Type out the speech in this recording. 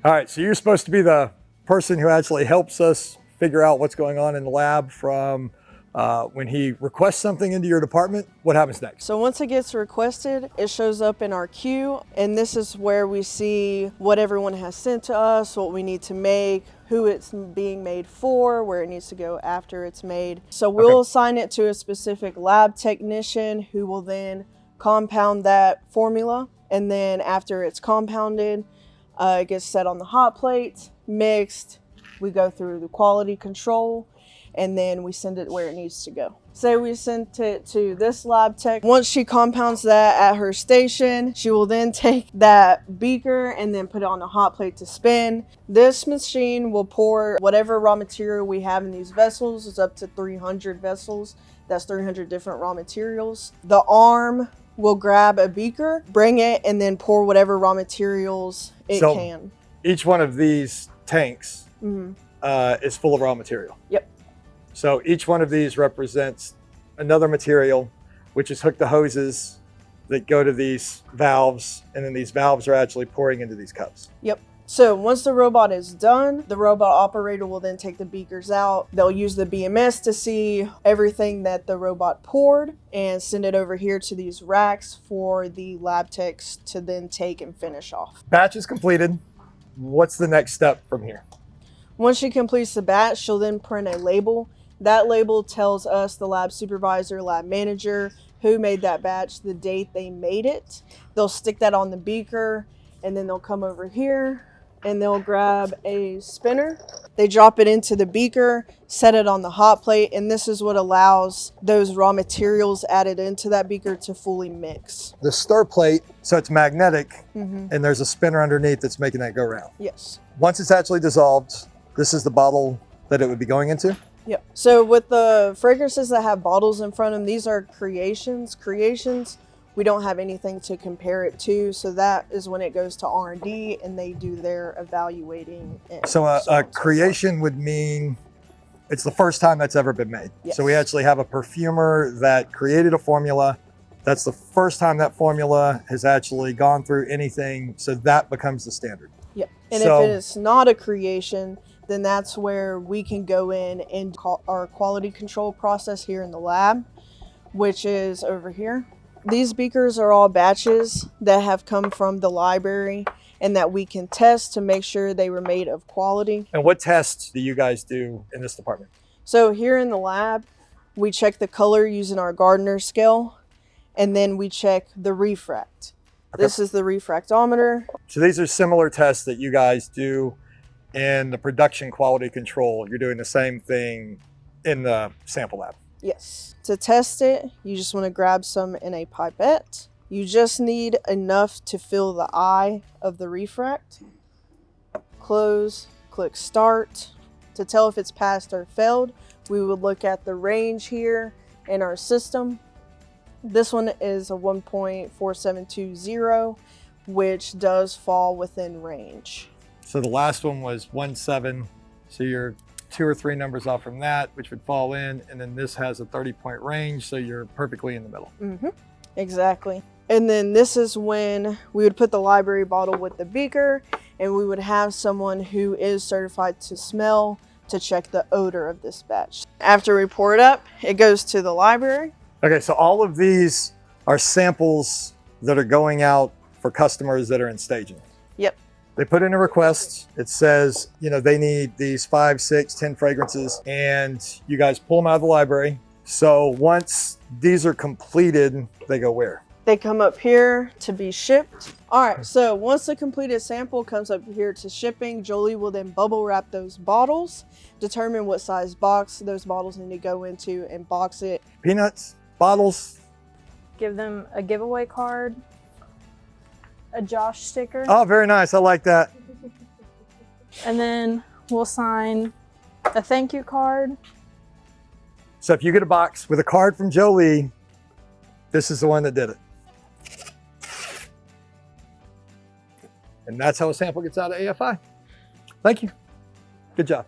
All right, so you're supposed to be the person who actually helps us figure out what's going on in the lab from when he requests something into your department. What happens next? So once it gets requested, it shows up in our queue, and this is where we see what everyone has sent to us, what we need to make, who it's being made for, where it needs to go after it's made. So we'll assign it to a specific lab technician who will then compound that formula, and then after it's compounded, it gets set on the hot plate, mixed, we go through the quality control, and then we send it where it needs to go. Say we sent it to this lab tech. Once she compounds that at her station, she will then take that beaker and then put it on a hot plate to spin. This machine will pour whatever raw material we have in these vessels. It's up to 300 vessels. That's 300 different raw materials. The arm will grab a beaker, bring it, and then pour whatever raw materials it can. Each one of these tanks is full of raw material. Yep. So each one of these represents another material, which is hooked to hoses that go to these valves, and then these valves are actually pouring into these cups. Yep. So once the robot is done, the robot operator will then take the beakers out. They'll use the BMS to see everything that the robot poured and send it over here to these racks for the lab techs to then take and finish off. Batch is completed. What's the next step from here? Once she completes the batch, she'll then print a label. That label tells us, the lab supervisor, lab manager, who made that batch, the date they made it. They'll stick that on the beaker, and then they'll come over here and they'll grab a spinner. They drop it into the beaker, set it on the hot plate, and this is what allows those raw materials added into that beaker to fully mix. The stir plate, so it's magnetic, and there's a spinner underneath that's making that go round. Yes. Once it's actually dissolved, this is the bottle that it would be going into? Yep. So with the fragrances that have bottles in front of them, these are creations. We don't have anything to compare it to, so that is when it goes to R&D and they do their evaluating. So a creation would mean it's the first time that's ever been made. Yes. So we actually have a perfumer that created a formula. That's the first time that formula has actually gone through anything, so that becomes the standard. Yep. And So- if it is not a creation, then that's where we can go in and call our quality control process here in the lab, which is over here. These beakers are all batches that have come from the library and that we can test to make sure they were made of quality. And what tests do you guys do in this department? So here in the lab, we check the color using our Gardner scale, and then we check the refract. Okay. This is the refractometer. So these are similar tests that you guys do in the production quality control. You're doing the same thing in the sample lab. Yes. To test it, you just want to grab some in a pipette. You just need enough to fill the eye of the refract. Close, click start. To tell if it's passed or failed, we would look at the range here in our system. This one is a 1.4720, which does fall within range. So the last one was 1.7. So you're 2 or 3 numbers off from that, which would fall in. And then this has a 30-point range. So you're perfectly in the middle. Exactly. And then this is when we would put the library bottle with the beaker, and we would have someone who is certified to smell to check the odor of this batch. After we pour it up, it goes to the library. Okay, so all of these are samples that are going out for customers that are in staging. Yep. They put in a request. It says, they need these 5, 6, 10 fragrances, and you guys pull them out of the library. So once these are completed, they go where? They come up here to be shipped. All right, so once the completed sample comes up here to shipping, Jolie will then bubble wrap those bottles, determine what size box those bottles need to go into, and box it. Peanuts, bottles. Give them a giveaway card, a Josh sticker, Oh, very nice. I like that. and then we'll sign a thank you card. So if you get a box with a card from Jolie, this is the one that did it. And that's how a sample gets out of AFI. Thank you. Good job.